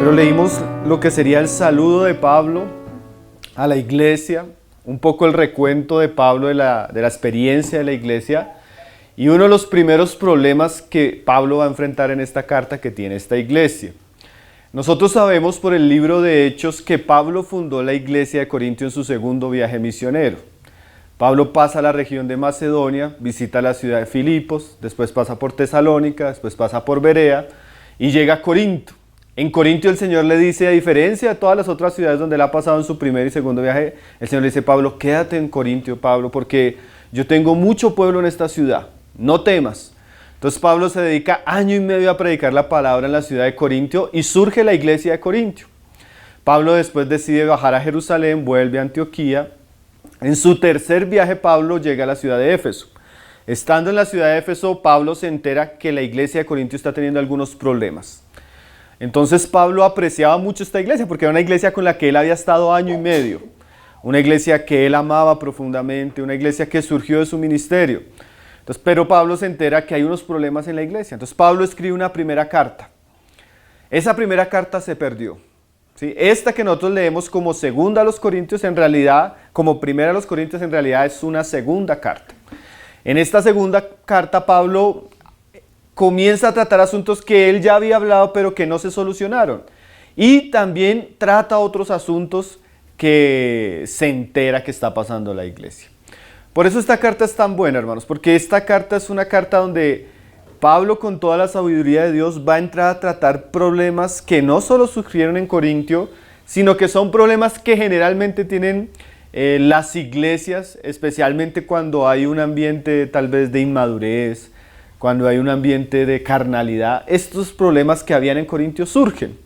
Pero leímos lo que sería el saludo de Pablo a la iglesia, un poco el recuento de Pablo de la experiencia de la iglesia y uno de los primeros problemas que Pablo va a enfrentar en esta carta que tiene esta iglesia. Nosotros sabemos por el libro de Hechos que Pablo fundó la iglesia de Corinto en su segundo viaje misionero. Pablo pasa a la región de Macedonia, visita la ciudad de Filipos, después pasa por Tesalónica, después pasa por Berea y llega a Corinto. En Corinto el Señor le dice, a diferencia de todas las otras ciudades donde él ha pasado en su primer y segundo viaje, el Señor le dice, Pablo, quédate en Corinto, Pablo, porque yo tengo mucho pueblo en esta ciudad, no temas. Entonces Pablo se dedica año y medio a predicar la palabra en la ciudad de Corinto y surge la iglesia de Corinto. Pablo después decide bajar a Jerusalén, vuelve a Antioquía. En su tercer viaje Pablo llega a la ciudad de Éfeso. Estando en la ciudad de Éfeso, Pablo se entera que la iglesia de Corinto está teniendo algunos problemas. Entonces Pablo apreciaba mucho esta iglesia porque era una iglesia con la que él había estado año y medio. Una iglesia que él amaba profundamente, una iglesia que surgió de su ministerio. Entonces, pero Pablo se entera que hay unos problemas en la iglesia. Entonces Pablo escribe una primera carta. Esa primera carta se perdió. ¿Sí? Esta que nosotros leemos como segunda a los Corintios, en realidad, como primera a los Corintios, en realidad es una segunda carta. En esta segunda carta Pablo comienza a tratar asuntos que él ya había hablado pero que no se solucionaron. Y también trata otros asuntos que se entera que está pasando en la iglesia. Por eso esta carta es tan buena, hermanos, porque esta carta es una carta donde Pablo, con toda la sabiduría de Dios, va a entrar a tratar problemas que no solo surgieron en Corintio, sino que son problemas que generalmente tienen las iglesias, especialmente cuando hay un ambiente tal vez de inmadurez, cuando hay un ambiente de carnalidad. Estos problemas que habían en Corintio surgen.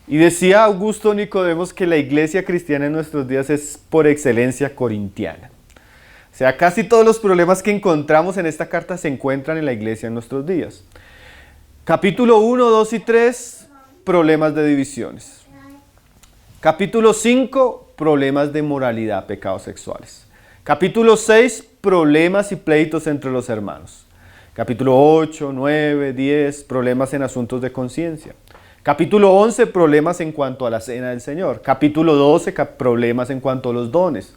Y decía Augusto Nicodemos que la iglesia cristiana en nuestros días es por excelencia corintiana. O sea, casi todos los problemas que encontramos en esta carta se encuentran en la iglesia en nuestros días. Capítulo 1, 2 y 3, problemas de divisiones. Capítulo 5, problemas de moralidad, pecados sexuales. Capítulo 6, problemas y pleitos entre los hermanos. Capítulo 8, 9, 10, problemas en asuntos de conciencia. Capítulo 11, problemas en cuanto a la cena del Señor. Capítulo 12, problemas en cuanto a los dones.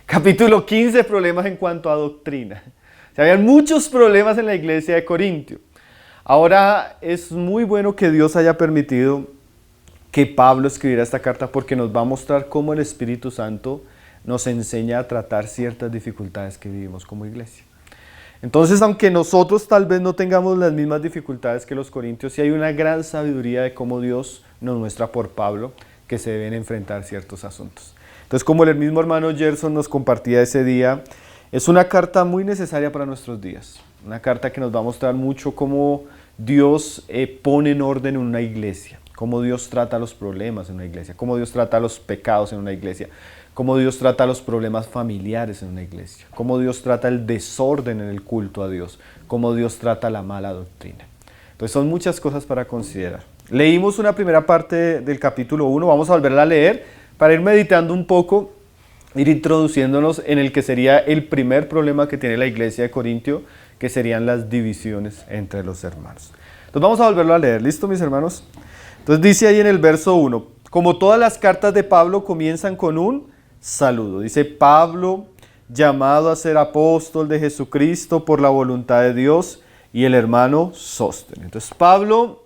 Capítulo 15, problemas en cuanto a doctrina. O sea, habían muchos problemas en la iglesia de Corintio. Ahora es muy bueno que Dios haya permitido que Pablo escribiera esta carta porque nos va a mostrar cómo el Espíritu Santo nos enseña a tratar ciertas dificultades que vivimos como iglesia. Entonces, aunque nosotros tal vez no tengamos las mismas dificultades que los corintios, sí hay una gran sabiduría de cómo Dios nos muestra por Pablo que se deben enfrentar ciertos asuntos. Entonces, como el mismo hermano Gerson nos compartía ese día, es una carta muy necesaria para nuestros días. Una carta que nos va a mostrar mucho cómo Dios pone en orden en una iglesia, cómo Dios trata los problemas en una iglesia, cómo Dios trata los pecados en una iglesia, cómo Dios trata los problemas familiares en una iglesia, cómo Dios trata el desorden en el culto a Dios, cómo Dios trata la mala doctrina. Entonces son muchas cosas para considerar. Leímos una primera parte del capítulo 1, vamos a volverla a leer para ir meditando un poco, ir introduciéndonos en el que sería el primer problema que tiene la iglesia de Corintio, que serían las divisiones entre los hermanos. Entonces vamos a volverlo a leer, ¿listo mis hermanos? Entonces dice ahí en el verso 1, como todas las cartas de Pablo comienzan con un saludo. Dice Pablo, llamado a ser apóstol de Jesucristo por la voluntad de Dios, y el hermano Sóstenes. Entonces Pablo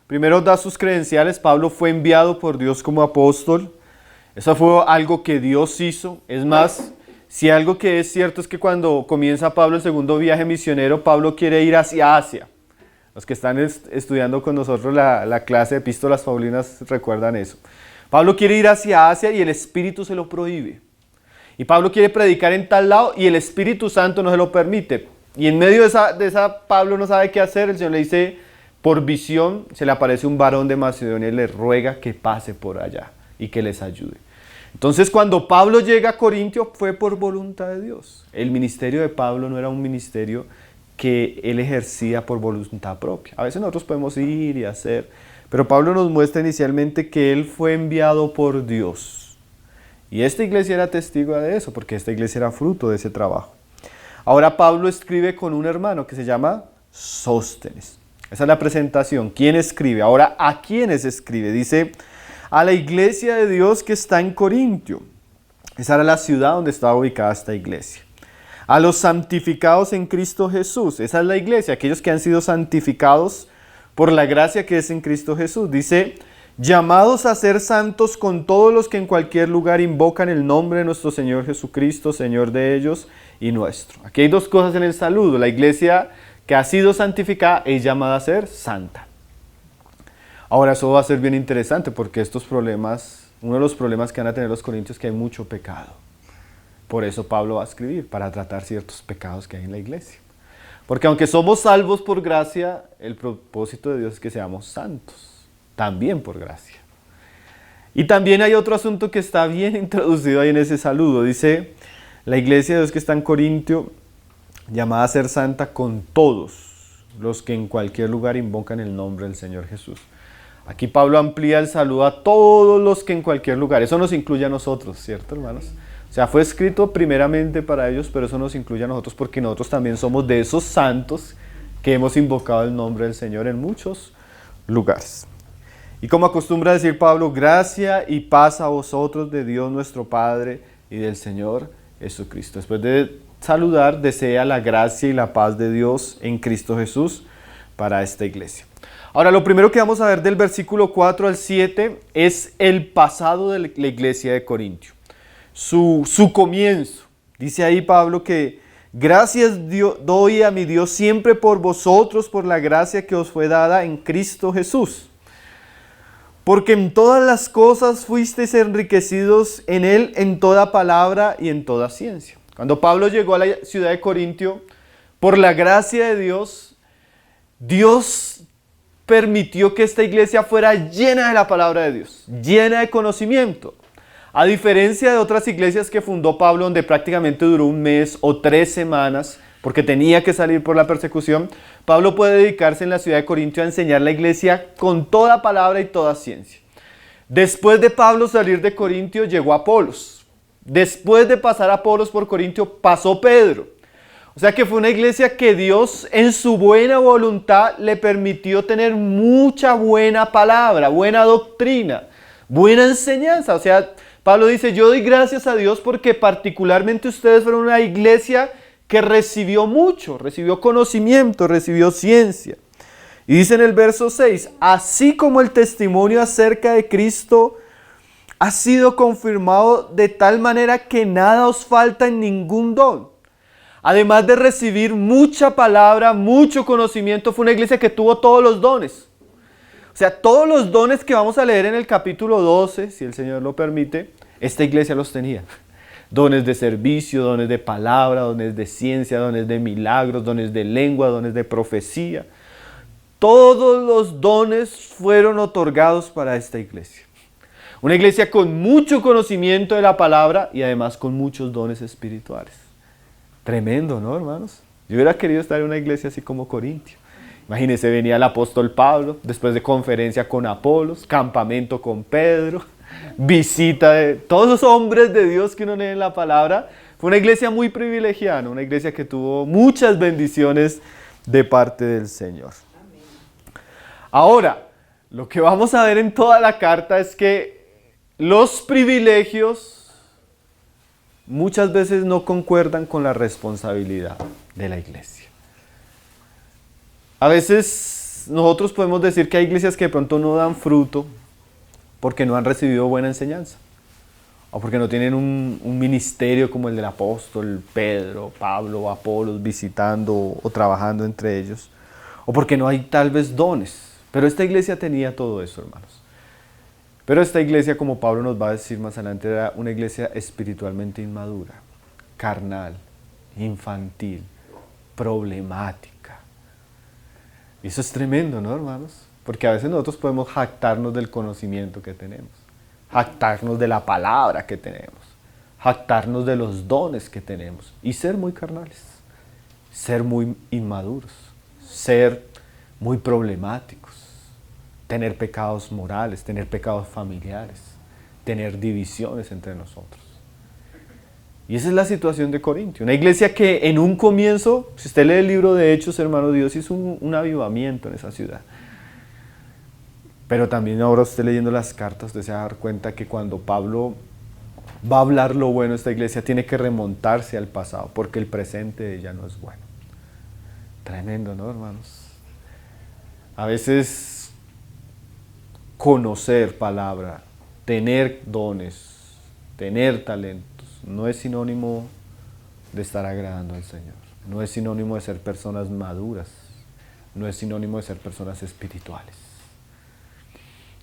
primero da sus credenciales. Pablo fue enviado por Dios como apóstol. Eso fue algo que Dios hizo. Es más, si algo que es cierto es que cuando comienza Pablo el segundo viaje misionero, Pablo quiere ir hacia Asia. Los que están estudiando con nosotros la clase de epístolas paulinas recuerdan eso. Pablo quiere ir hacia Asia y el Espíritu se lo prohíbe. Y Pablo quiere predicar en tal lado y el Espíritu Santo no se lo permite. Y en medio de esa Pablo no sabe qué hacer. El Señor le dice, por visión, se le aparece un varón de Macedonia y le ruega que pase por allá y que les ayude. Entonces cuando Pablo llega a Corintio fue por voluntad de Dios. El ministerio de Pablo no era un ministerio que él ejercía por voluntad propia. A veces nosotros podemos ir y hacer, pero Pablo nos muestra inicialmente que él fue enviado por Dios. Y esta iglesia era testigo de eso, porque esta iglesia era fruto de ese trabajo. Ahora Pablo escribe con un hermano que se llama Sóstenes. Esa es la presentación. ¿Quién escribe? Ahora, ¿a quiénes escribe? Dice, a la iglesia de Dios que está en Corintio. Esa era la ciudad donde estaba ubicada esta iglesia. A los santificados en Cristo Jesús. Esa es la iglesia, aquellos que han sido santificados por la gracia que es en Cristo Jesús. Dice, llamados a ser santos con todos los que en cualquier lugar invocan el nombre de nuestro Señor Jesucristo, Señor de ellos y nuestro. Aquí hay dos cosas en el saludo. La iglesia que ha sido santificada es llamada a ser santa. Ahora eso va a ser bien interesante porque estos problemas, uno de los problemas que van a tener los corintios es que hay mucho pecado. Por eso Pablo va a escribir, para tratar ciertos pecados que hay en la iglesia. Porque aunque somos salvos por gracia, el propósito de Dios es que seamos santos, también por gracia. Y también hay otro asunto que está bien introducido ahí en ese saludo. Dice, la iglesia de Dios que está en Corintio, llamada a ser santa con todos los que en cualquier lugar invocan el nombre del Señor Jesús. Aquí Pablo amplía el saludo a todos los que en cualquier lugar. Eso nos incluye a nosotros, ¿cierto, hermanos? O sea, fue escrito primeramente para ellos, pero eso nos incluye a nosotros porque nosotros también somos de esos santos que hemos invocado el nombre del Señor en muchos lugares. Y como acostumbra decir Pablo, gracia y paz a vosotros de Dios nuestro Padre y del Señor Jesucristo. Después de saludar, desea la gracia y la paz de Dios en Cristo Jesús para esta iglesia. Ahora, lo primero que vamos a ver del versículo 4 al 7 es el pasado de la iglesia de Corintio. Su comienzo. Dice ahí Pablo que gracias doy a mi Dios siempre por vosotros, por la gracia que os fue dada en Cristo Jesús. Porque en todas las cosas fuisteis enriquecidos en Él, en toda palabra y en toda ciencia. Cuando Pablo llegó a la ciudad de Corintio, por la gracia de Dios, Dios permitió que esta iglesia fuera llena de la palabra de Dios, llena de conocimiento. A diferencia de otras iglesias que fundó Pablo, donde prácticamente duró un mes o 3 semanas, porque tenía que salir por la persecución, Pablo puede dedicarse en la ciudad de Corintio a enseñar la iglesia con toda palabra y toda ciencia. Después de Pablo salir de Corintio, llegó Apolos. Después de pasar Apolos por Corintio, pasó Pedro. O sea que fue una iglesia que Dios en su buena voluntad le permitió tener mucha buena palabra, buena doctrina, buena enseñanza. O sea, Pablo dice, yo doy gracias a Dios porque particularmente ustedes fueron una iglesia que recibió mucho, recibió conocimiento, recibió ciencia. Y dice en el verso 6, así como el testimonio acerca de Cristo ha sido confirmado de tal manera que nada os falta en ningún don. Además de recibir mucha palabra, mucho conocimiento, fue una iglesia que tuvo todos los dones. O sea, todos los dones que vamos a leer en el capítulo 12, si el Señor lo permite, esta iglesia los tenía. Dones de servicio, dones de palabra, dones de ciencia, dones de milagros, dones de lengua, dones de profecía. Todos los dones fueron otorgados para esta iglesia. Una iglesia con mucho conocimiento de la palabra y además con muchos dones espirituales. Tremendo, ¿no, hermanos? Yo hubiera querido estar en una iglesia así como Corintio. Imagínense, venía el apóstol Pablo, después de conferencia con Apolos, campamento con Pedro, visita de todos los hombres de Dios que uno lee en la palabra. Fue una iglesia muy privilegiada, una iglesia que tuvo muchas bendiciones de parte del Señor. Ahora, lo que vamos a ver en toda la carta es que los privilegios muchas veces no concuerdan con la responsabilidad de la iglesia. A veces nosotros podemos decir que hay iglesias que de pronto no dan fruto porque no han recibido buena enseñanza o porque no tienen un ministerio como el del apóstol Pedro, Pablo, Apolos visitando o trabajando entre ellos, o porque no hay tal vez dones. Pero esta iglesia tenía todo eso, hermanos. Pero esta iglesia, como Pablo nos va a decir más adelante, era una iglesia espiritualmente inmadura, carnal, infantil, problemática. Y eso es tremendo, ¿no, hermanos? Porque a veces nosotros podemos jactarnos del conocimiento que tenemos, jactarnos de la palabra que tenemos, jactarnos de los dones que tenemos y ser muy carnales, ser muy inmaduros, ser muy problemáticos. Tener pecados morales, tener pecados familiares, tener divisiones entre nosotros. Y esa es la situación de Corintio. Una iglesia que en un comienzo, si usted lee el libro de Hechos, hermano, Dios hizo un avivamiento en esa ciudad. Pero también ahora usted leyendo las cartas, usted se va a dar cuenta que cuando Pablo va a hablar lo bueno de esta iglesia, tiene que remontarse al pasado, porque el presente de ella no es bueno. Tremendo, ¿no, hermanos? A veces conocer palabra, tener dones, tener talentos, no es sinónimo de estar agradando al Señor. No es sinónimo de ser personas maduras. No es sinónimo de ser personas espirituales.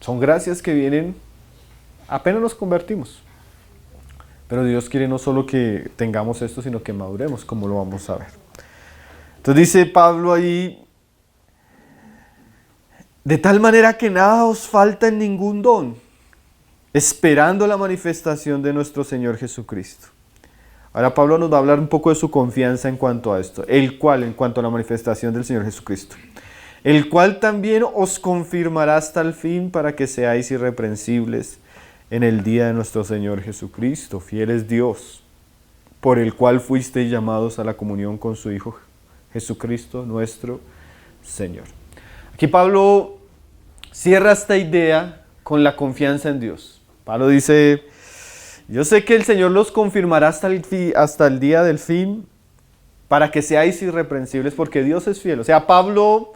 Son gracias que vienen apenas nos convertimos. Pero Dios quiere no solo que tengamos esto, sino que maduremos, como lo vamos a ver. Entonces dice Pablo ahí, de tal manera que nada os falta en ningún don, esperando la manifestación de nuestro Señor Jesucristo. Ahora Pablo nos va a hablar un poco de su confianza en cuanto a esto, el cual, en cuanto a la manifestación del Señor Jesucristo, el cual también os confirmará hasta el fin para que seáis irreprensibles en el día de nuestro Señor Jesucristo. Fiel es Dios, por el cual fuisteis llamados a la comunión con su Hijo Jesucristo, nuestro Señor. Aquí Pablo cierra esta idea con la confianza en Dios. Pablo dice, yo sé que el Señor los confirmará hasta el día del fin para que seáis irreprensibles, porque Dios es fiel. O sea, Pablo,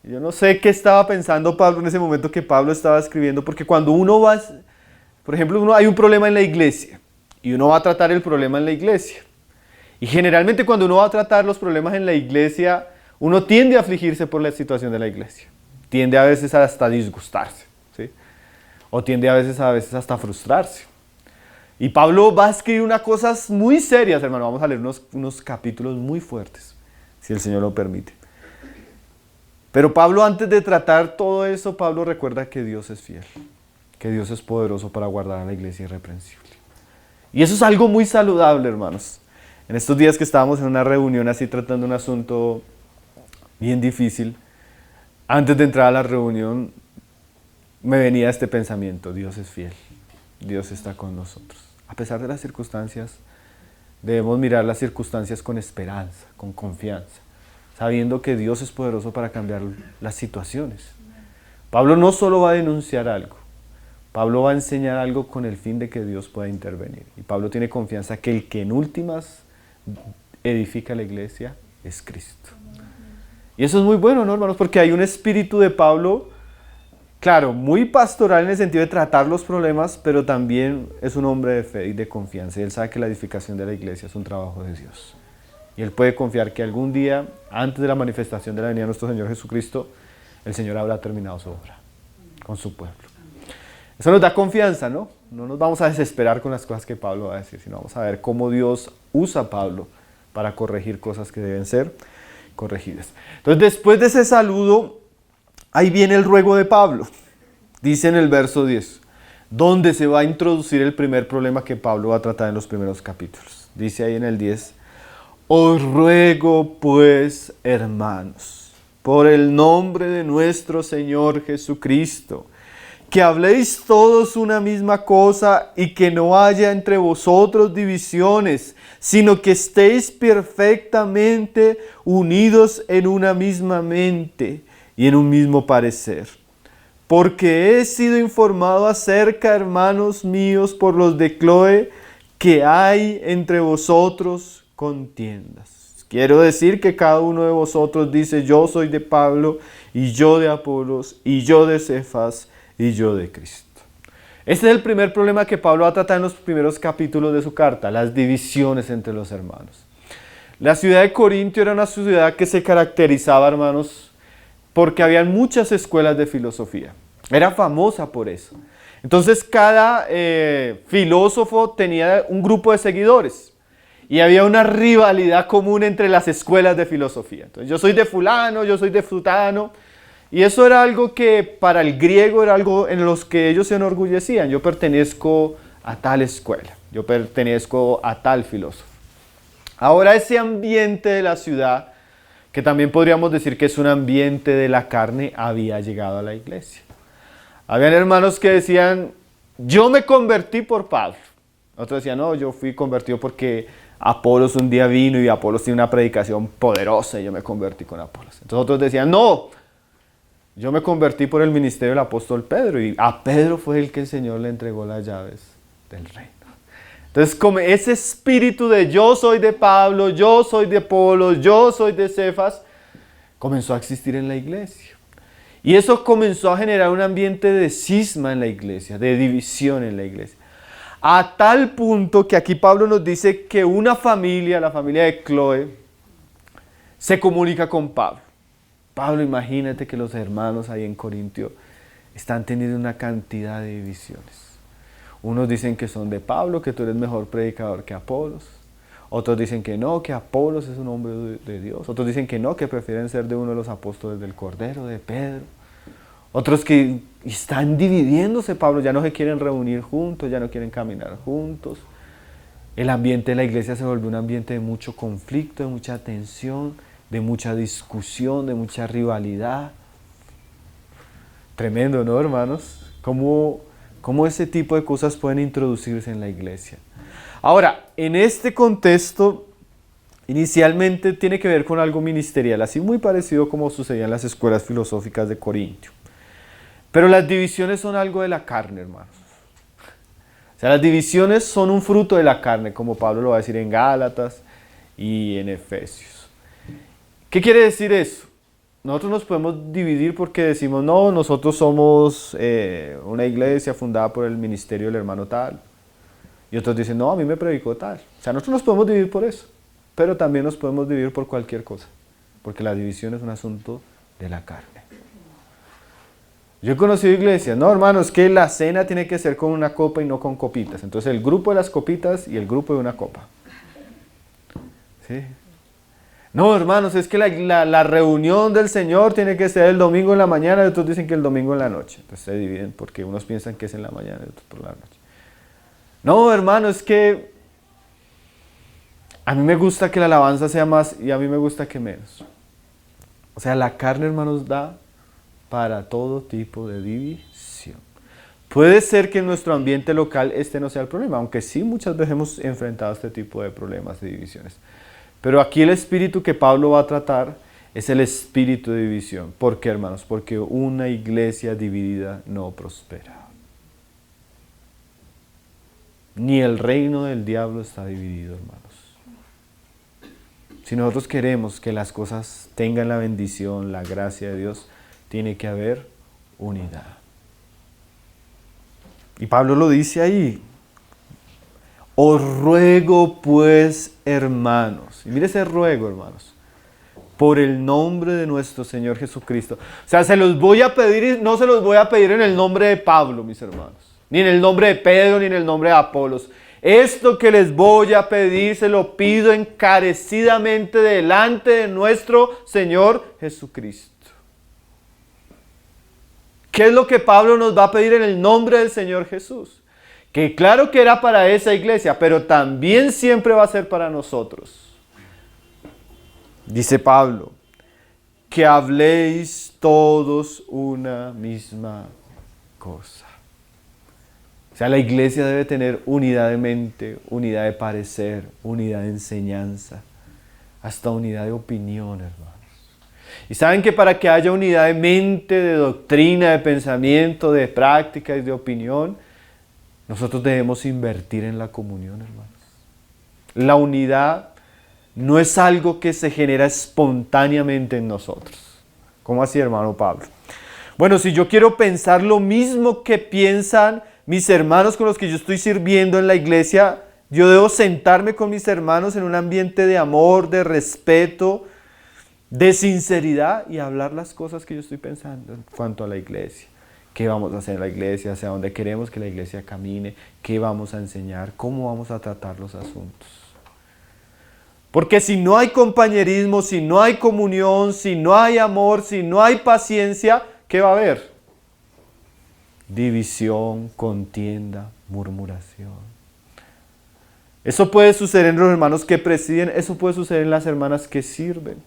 yo no sé qué estaba pensando Pablo en ese momento que Pablo estaba escribiendo, porque cuando uno va, por ejemplo, hay un problema en la iglesia y uno va a tratar el problema en la iglesia. Y generalmente cuando uno va a tratar los problemas en la iglesia, uno tiende a afligirse por la situación de la iglesia. Tiende a veces hasta disgustarse, ¿sí? O tiende a veces hasta frustrarse. Y Pablo va a escribir unas cosas muy serias, hermano. Vamos a leer unos capítulos muy fuertes, si el Señor lo permite. Pero Pablo, antes de tratar todo eso, Pablo recuerda que Dios es fiel, que Dios es poderoso para guardar a la iglesia irreprensible. Y eso es algo muy saludable, hermanos. En estos días que estábamos en una reunión así tratando un asunto bien difícil, antes de entrar a la reunión me venía este pensamiento: Dios es fiel, Dios está con nosotros. A pesar de las circunstancias, debemos mirar las circunstancias con esperanza, con confianza, sabiendo que Dios es poderoso para cambiar las situaciones. Pablo no solo va a denunciar algo, Pablo va a enseñar algo con el fin de que Dios pueda intervenir. Y Pablo tiene confianza que el que en últimas edifica la iglesia es Cristo. Y eso es muy bueno, ¿no, hermanos? Porque hay un espíritu de Pablo, claro, muy pastoral en el sentido de tratar los problemas, pero también es un hombre de fe y de confianza. Y él sabe que la edificación de la iglesia es un trabajo de Dios. Y él puede confiar que algún día, antes de la manifestación de la venida de nuestro Señor Jesucristo, el Señor habrá terminado su obra con su pueblo. Eso nos da confianza, ¿no? No nos vamos a desesperar con las cosas que Pablo va a decir, sino vamos a ver cómo Dios usa a Pablo para corregir cosas que deben ser corregidas. Entonces, después de ese saludo, ahí viene el ruego de Pablo. Dice en el verso 10, donde se va a introducir el primer problema que Pablo va a tratar en los primeros capítulos. Dice ahí en el 10, os ruego pues, hermanos, por el nombre de nuestro Señor Jesucristo, que habléis todos una misma cosa y que no haya entre vosotros divisiones, sino que estéis perfectamente unidos en una misma mente y en un mismo parecer. Porque he sido informado acerca, hermanos míos, por los de Cloé, que hay entre vosotros contiendas. Quiero decir que cada uno de vosotros dice, yo soy de Pablo, y yo de Apolos, y yo de Cefas, y yo de Cristo. Este es el primer problema que Pablo va a tratar en los primeros capítulos de su carta, las divisiones entre los hermanos. La ciudad de Corintio era una ciudad que se caracterizaba, hermanos, porque había muchas escuelas de filosofía. Era famosa por eso. Entonces cada filósofo tenía un grupo de seguidores y había una rivalidad común entre las escuelas de filosofía. Entonces yo soy de fulano, yo soy de frutano. Y eso era algo que para el griego era algo en los que ellos se enorgullecían. Yo pertenezco a tal escuela, yo pertenezco a tal filósofo. Ahora ese ambiente de la ciudad, que también podríamos decir que es un ambiente de la carne, había llegado a la iglesia. Habían hermanos que decían, yo me convertí por Pablo. Otros decían, no, yo fui convertido porque Apolos un día vino y Apolos tiene una predicación poderosa y yo me convertí con Apolos. Entonces otros decían, no, yo me convertí por el ministerio del apóstol Pedro y a Pedro fue el que el Señor le entregó las llaves del reino. Entonces, como ese espíritu de yo soy de Pablo, yo soy de Apolos, yo soy de Cefas, comenzó a existir en la iglesia. Y eso comenzó a generar un ambiente de cisma en la iglesia, de división en la iglesia. A tal punto que aquí Pablo nos dice que una familia, la familia de Cloé, se comunica con Pablo. Pablo, imagínate que los hermanos ahí en Corintio están teniendo una cantidad de divisiones. Unos dicen que son de Pablo, que tú eres mejor predicador que Apolos. Otros dicen que no, que Apolos es un hombre de Dios. Otros dicen que no, que prefieren ser de uno de los apóstoles del Cordero, de Pedro. Otros que están dividiéndose, Pablo, ya no se quieren reunir juntos, ya no quieren caminar juntos. El ambiente de la iglesia se volvió un ambiente de mucho conflicto, de mucha tensión, de mucha discusión, de mucha rivalidad. Tremendo, ¿no, hermanos? ¿Cómo ese tipo de cosas pueden introducirse en la iglesia? Ahora, en este contexto, inicialmente tiene que ver con algo ministerial, así muy parecido como sucedía en las escuelas filosóficas de Corintio. Pero las divisiones son algo de la carne, hermanos. O sea, las divisiones son un fruto de la carne, como Pablo lo va a decir en Gálatas y en Efesios. ¿Qué quiere decir eso? Nosotros nos podemos dividir porque decimos, no, nosotros somos una iglesia fundada por el ministerio del hermano tal. Y otros dicen, no, a mí me predicó tal. O sea, nosotros nos podemos dividir por eso, pero también nos podemos dividir por cualquier cosa, porque la división es un asunto de la carne. Yo he conocido iglesias, no, hermanos, que la cena tiene que ser con una copa y no con copitas. Entonces el grupo de las copitas y el grupo de una copa. ¿Sí? No, hermanos, es que la reunión del Señor tiene que ser el domingo en la mañana y otros dicen que el domingo en la noche. Entonces se dividen porque unos piensan que es en la mañana y otros por la noche. No, hermano, es que a mí me gusta que la alabanza sea más y a mí me gusta que menos. O sea, la carne, hermanos, da para todo tipo de división. Puede ser que en nuestro ambiente local este no sea el problema, aunque sí muchas veces hemos enfrentado este tipo de problemas, de divisiones. Pero aquí el espíritu que Pablo va a tratar es el espíritu de división. ¿Por qué, hermanos? Porque una iglesia dividida no prospera. Ni el reino del diablo está dividido, hermanos. Si nosotros queremos que las cosas tengan la bendición, la gracia de Dios, tiene que haber unidad. Y Pablo lo dice ahí. Os ruego pues, hermanos. Y mire ese ruego, hermanos. Por el nombre de nuestro Señor Jesucristo. O sea, se los voy a pedir y no se los voy a pedir en el nombre de Pablo, mis hermanos. Ni en el nombre de Pedro, ni en el nombre de Apolos. Esto que les voy a pedir, se lo pido encarecidamente delante de nuestro Señor Jesucristo. ¿Qué es lo que Pablo nos va a pedir en el nombre del Señor Jesús? Que claro que era para esa iglesia, pero también siempre va a ser para nosotros. Dice Pablo, que habléis todos una misma cosa. O sea, la iglesia debe tener unidad de mente, unidad de parecer, unidad de enseñanza, hasta unidad de opinión, hermanos. Y saben que para que haya unidad de mente, de doctrina, de pensamiento, de práctica y de opinión, nosotros debemos invertir en la comunión, hermanos. La unidad no es algo que se genera espontáneamente en nosotros. ¿Cómo así, hermano Pablo? Bueno, si yo quiero pensar lo mismo que piensan mis hermanos con los que yo estoy sirviendo en la iglesia, yo debo sentarme con mis hermanos en un ambiente de amor, de respeto, de sinceridad y hablar las cosas que yo estoy pensando en cuanto a la iglesia. ¿Qué vamos a hacer en la iglesia? ¿Hacia dónde queremos que la iglesia camine? ¿Qué vamos a enseñar? ¿Cómo vamos a tratar los asuntos? Porque si no hay compañerismo, si no hay comunión, si no hay amor, si no hay paciencia, ¿qué va a haber? División, contienda, murmuración. Eso puede suceder en los hermanos que presiden, eso puede suceder en las hermanas que sirven.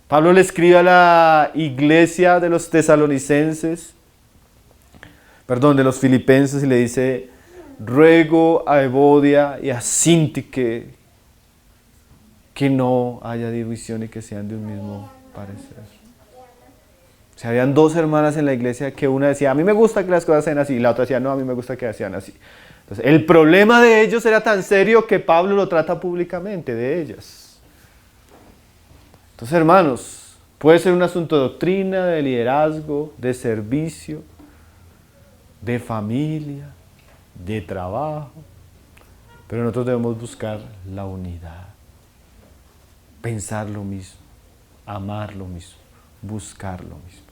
Pablo le escribe a la iglesia de los tesalonicenses, de los filipenses y le dice, ruego a Evodia y a Síntique que no haya división y que sean de un mismo parecer. O sea, habían dos hermanas en la iglesia que una decía, a mí me gusta que las cosas sean así, y la otra decía, no, a mí me gusta que sean así. Entonces, el problema de ellos era tan serio que Pablo lo trata públicamente de ellas. Entonces, hermanos, puede ser un asunto de doctrina, de liderazgo, de servicio, de familia, de trabajo, pero nosotros debemos buscar la unidad, pensar lo mismo, amar lo mismo, buscar lo mismo.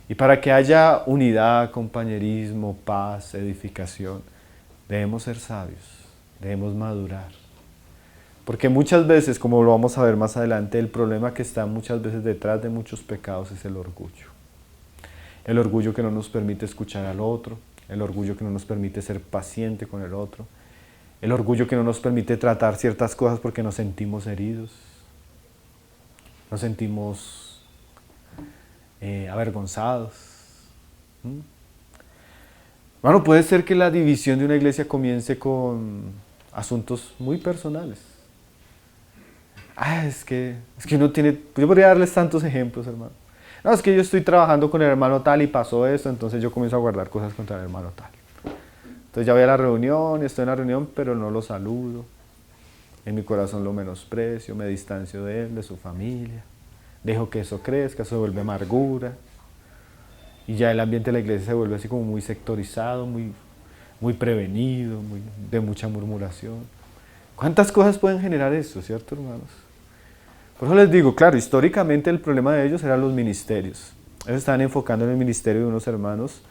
Y para que haya unidad, compañerismo, paz, edificación, debemos ser sabios, debemos madurar. Porque muchas veces, como lo vamos a ver más adelante, el problema que está muchas veces detrás de muchos pecados es el orgullo. El orgullo que no nos permite escuchar al otro, el orgullo que no nos permite ser paciente con el otro, el orgullo que no nos permite tratar ciertas cosas porque nos sentimos heridos, nos sentimos avergonzados. Bueno, puede ser que la división de una iglesia comience con asuntos muy personales. Es que uno tiene, yo podría darles tantos ejemplos, hermano. No, es que yo estoy trabajando con el hermano tal y pasó esto, entonces yo comienzo a guardar cosas contra el hermano tal. Entonces ya voy a la reunión, estoy en la reunión, pero no lo saludo. En mi corazón lo menosprecio, me distancio de él, de su familia. Dejo que eso crezca, eso se vuelve amargura. Y ya el ambiente de la iglesia se vuelve así como muy sectorizado, muy prevenido, de mucha murmuración. ¿Cuántas cosas pueden generar eso, cierto, hermanos? Por eso les digo, claro, históricamente el problema de ellos eran los ministerios. Ellos estaban enfocando en el ministerio de unos hermanos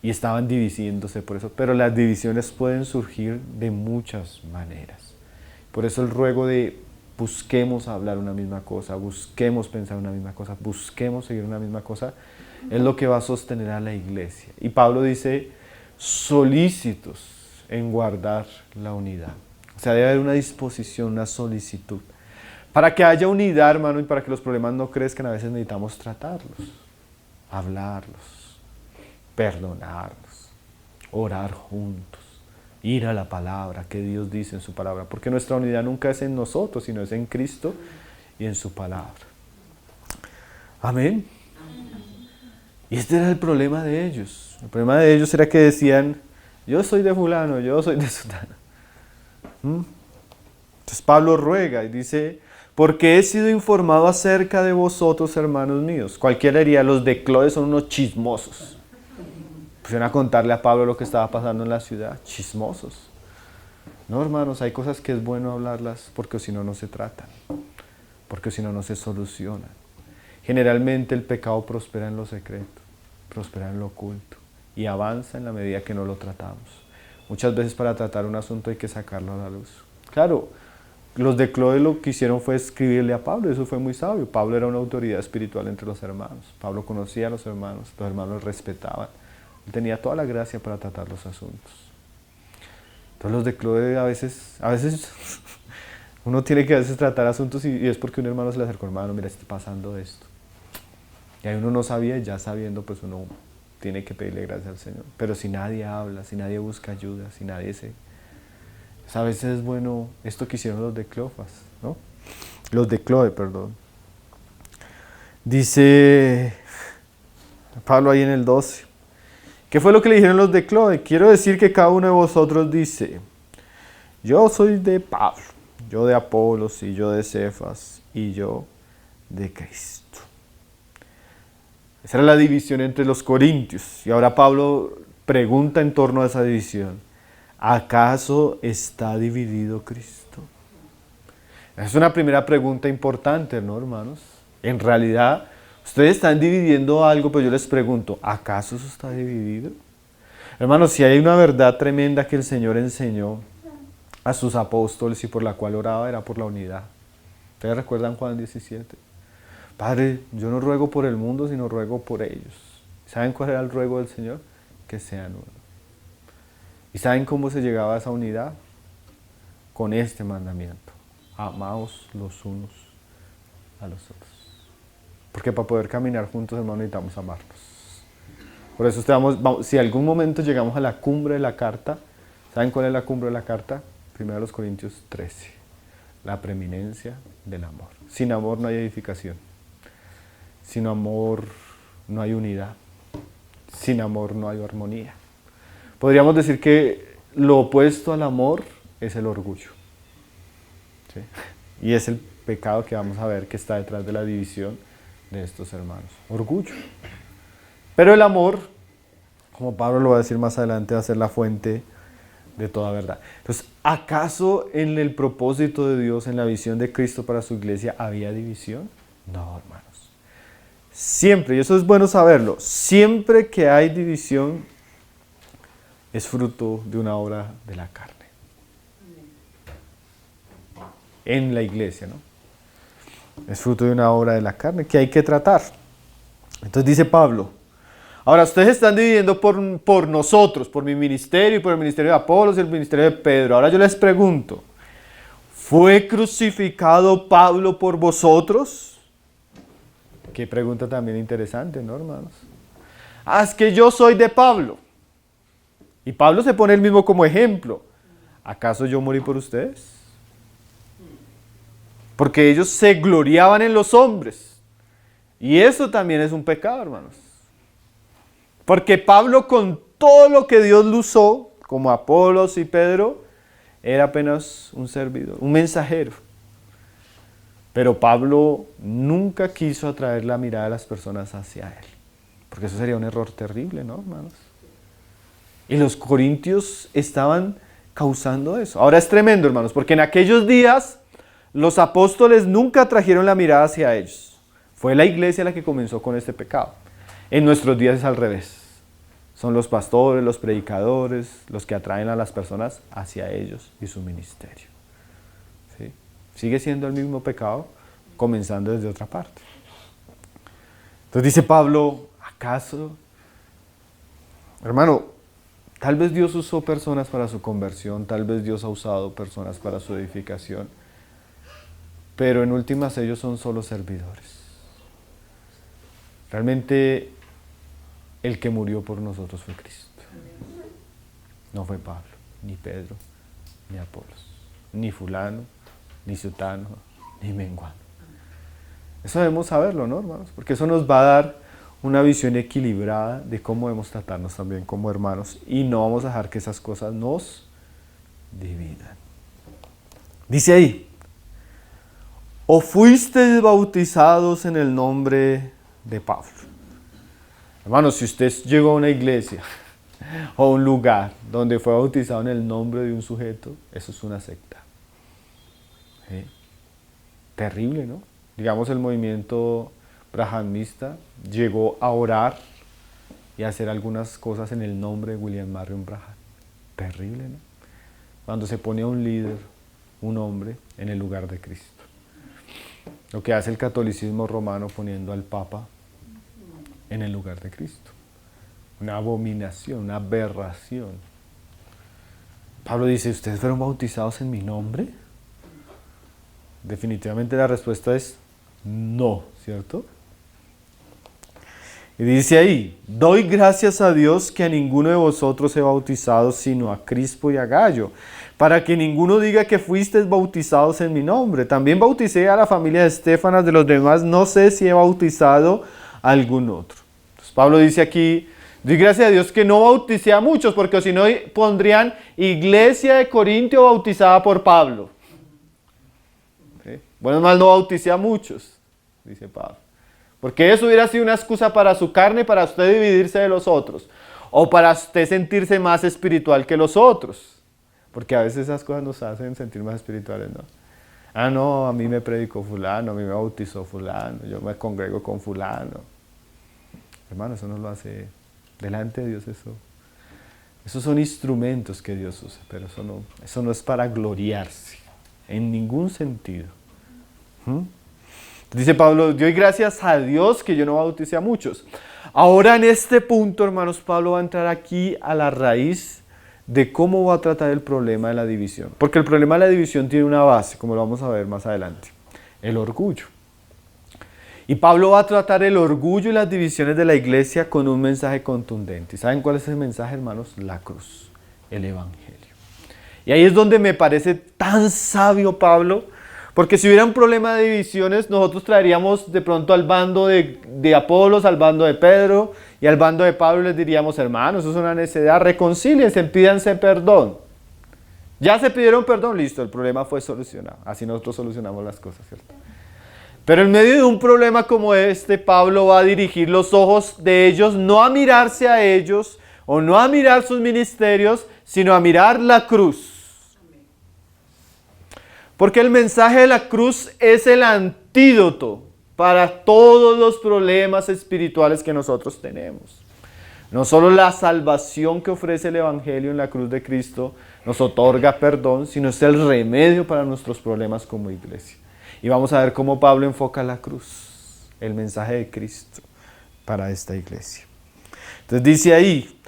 y estaban dividiéndose por eso. Pero las divisiones pueden surgir de muchas maneras. Por eso el ruego de busquemos hablar una misma cosa, busquemos pensar una misma cosa, busquemos seguir una misma cosa, es lo que va a sostener a la iglesia. Y Pablo dice, solícitos en guardar la unidad. O sea, debe haber una disposición, una solicitud. Para que haya unidad, hermano, y para que los problemas no crezcan, a veces necesitamos tratarlos, hablarlos, perdonarlos, orar juntos, ir a la palabra que Dios dice en su palabra, porque nuestra unidad nunca es en nosotros, sino es en Cristo y en su palabra. Amén. Y este era el problema de ellos. El problema de ellos era que decían, yo soy de fulano, yo soy de sutano. Entonces Pablo ruega y dice, porque he sido informado acerca de vosotros, hermanos míos. Cualquiera diría, los de Cloé son unos chismosos. Pusieron a contarle a Pablo lo que estaba pasando en la ciudad. Chismosos. No, hermanos, hay cosas que es bueno hablarlas porque si no, no se tratan. Porque si no, no se solucionan. Generalmente el pecado prospera en lo secreto, prospera en lo oculto y avanza en la medida que no lo tratamos. Muchas veces para tratar un asunto hay que sacarlo a la luz. Claro, los de Cloé lo que hicieron fue escribirle a Pablo, y eso fue muy sabio. Pablo era una autoridad espiritual entre los hermanos. Pablo conocía a los hermanos los respetaban. Él tenía toda la gracia para tratar los asuntos. Entonces los de Cloé a veces uno tiene que a veces tratar asuntos y es porque un hermano se le acercó, hermano, mira, está pasando esto. Y ahí uno no sabía y ya sabiendo, pues uno tiene que pedirle gracias al Señor. Pero si nadie habla, si nadie busca ayuda, si nadie se... Pues a veces es bueno esto que hicieron los de Cleofas, ¿no? Los de Cloé, perdón. Dice Pablo ahí en el 12. ¿Qué fue lo que le dijeron los de Cloé? Quiero decir que cada uno de vosotros dice, yo soy de Pablo, yo de Apolos, y yo de Cefas, y yo de Cristo. Esa era la división entre los corintios. Y ahora Pablo pregunta en torno a esa división. ¿Acaso está dividido Cristo? Esa es una primera pregunta importante, ¿no, hermanos? En realidad, ustedes están dividiendo algo, pero yo les pregunto, ¿acaso eso está dividido? Hermanos, si hay una verdad tremenda que el Señor enseñó a sus apóstoles y por la cual oraba, era por la unidad. ¿Ustedes recuerdan Juan 17? Padre, yo no ruego por el mundo, sino ruego por ellos. ¿Saben cuál era el ruego del Señor? Que sean uno. ¿Y saben cómo se llegaba a esa unidad? Con este mandamiento. Amaos los unos a los otros. Porque para poder caminar juntos, hermanos, necesitamos amarnos. Por eso si algún momento llegamos a la cumbre de la carta, ¿Saben cuál es la cumbre de la carta? 1 Corintios 13. La preeminencia del amor. Sin amor no hay edificación. Sin amor no hay unidad. Sin amor no hay armonía. Podríamos decir que lo opuesto al amor es el orgullo. ¿Sí? Y es el pecado que vamos a ver que está detrás de la división de estos hermanos. Orgullo. Pero el amor, como Pablo lo va a decir más adelante, va a ser la fuente de toda verdad. Entonces, ¿acaso en el propósito de Dios, en la visión de Cristo para su iglesia, había división? No, hermanos. Siempre, y eso es bueno saberlo, siempre que hay división es fruto de una obra de la carne. En la iglesia, ¿no? Es fruto de una obra de la carne que hay que tratar. Entonces dice Pablo, ahora ustedes están dividiendo por nosotros, por mi ministerio y por el ministerio de Apolos y el ministerio de Pedro. Ahora yo les pregunto, ¿fue crucificado Pablo por vosotros? Qué pregunta también interesante, ¿no, hermanos? Ah, es que yo soy de Pablo. Y Pablo se pone él mismo como ejemplo. ¿Acaso yo morí por ustedes? Porque ellos se gloriaban en los hombres. Y eso también es un pecado, hermanos. Porque Pablo, con todo lo que Dios lo usó, como Apolos y Pedro, era apenas un servidor, un mensajero. Pero Pablo nunca quiso atraer la mirada de las personas hacia él. Porque eso sería un error terrible, ¿no, hermanos? Y los corintios estaban causando eso. Ahora es tremendo, hermanos, porque en aquellos días los apóstoles nunca trajeron la mirada hacia ellos. Fue la iglesia la que comenzó con este pecado. En nuestros días es al revés. Son los pastores, los predicadores, los que atraen a las personas hacia ellos y su ministerio. ¿Sí? Sigue siendo el mismo pecado, comenzando desde otra parte. Entonces dice Pablo, ¿acaso? Hermano, tal vez Dios usó personas para su conversión, tal vez Dios ha usado personas para su edificación, pero en últimas ellos son solo servidores. Realmente el que murió por nosotros fue Cristo. No fue Pablo, ni Pedro, ni Apolos, ni fulano, ni sutano, ni menguano. Eso debemos saberlo, ¿no, hermanos? Porque eso nos va a dar una visión equilibrada de cómo debemos tratarnos también como hermanos y no vamos a dejar que esas cosas nos dividan. Dice ahí, ¿o fuisteis bautizados en el nombre de Pablo? Hermanos, si usted llegó a una iglesia o a un lugar donde fue bautizado en el nombre de un sujeto, eso es una secta. ¿Sí? Terrible, ¿no? Digamos, el movimiento brahmanista llegó a orar y a hacer algunas cosas en el nombre de William Marion Branham. Terrible, ¿no? Cuando se pone a un líder, un hombre, en el lugar de Cristo. Lo que hace el catolicismo romano poniendo al Papa en el lugar de Cristo. Una abominación, una aberración. Pablo dice, ¿ustedes fueron bautizados en mi nombre? Definitivamente la respuesta es no, ¿cierto? Y dice ahí, doy gracias a Dios que a ninguno de vosotros he bautizado sino a Crispo y a Gayo, para que ninguno diga que fuisteis bautizados en mi nombre. También bauticé a la familia de Estéfanas, de los demás no sé si he bautizado a algún otro. Entonces Pablo dice aquí, doy gracias a Dios que no bauticé a muchos, porque si no pondrían iglesia de Corintio bautizada por Pablo. ¿Sí? Bueno, mal no bauticé a muchos, dice Pablo. Porque eso hubiera sido una excusa para su carne, para usted dividirse de los otros. O para usted sentirse más espiritual que los otros. Porque a veces esas cosas nos hacen sentir más espirituales, ¿no? Ah, no, a mí me predicó fulano, a mí me bautizó fulano, yo me congrego con fulano. Hermano, eso no lo hace delante de Dios, eso. Esos son instrumentos que Dios usa, pero eso no es para gloriarse, en ningún sentido. Dice Pablo, doy gracias a Dios que yo no bauticé a muchos. Ahora en este punto, hermanos, Pablo va a entrar aquí a la raíz de cómo va a tratar el problema de la división. Porque el problema de la división tiene una base, como lo vamos a ver más adelante, el orgullo. Y Pablo va a tratar el orgullo y las divisiones de la iglesia con un mensaje contundente. ¿Y saben cuál es el mensaje, hermanos? La cruz, el evangelio. Y ahí es donde me parece tan sabio Pablo, porque si hubiera un problema de divisiones, nosotros traeríamos de pronto al bando de Apolos, al bando de Pedro y al bando de Pablo, les diríamos: hermanos, eso es una necedad, reconcíliense, pídanse perdón. Ya se pidieron perdón, listo, el problema fue solucionado. Así nosotros solucionamos las cosas, ¿cierto? Pero en medio de un problema como este, Pablo va a dirigir los ojos de ellos no a mirarse a ellos o no a mirar sus ministerios, sino a mirar la cruz. Porque el mensaje de la cruz es el antídoto para todos los problemas espirituales que nosotros tenemos. No solo la salvación que ofrece el Evangelio en la cruz de Cristo nos otorga perdón, sino es el remedio para nuestros problemas como iglesia. Y vamos a ver cómo Pablo enfoca la cruz, el mensaje de Cristo para esta iglesia. Entonces dice ahí: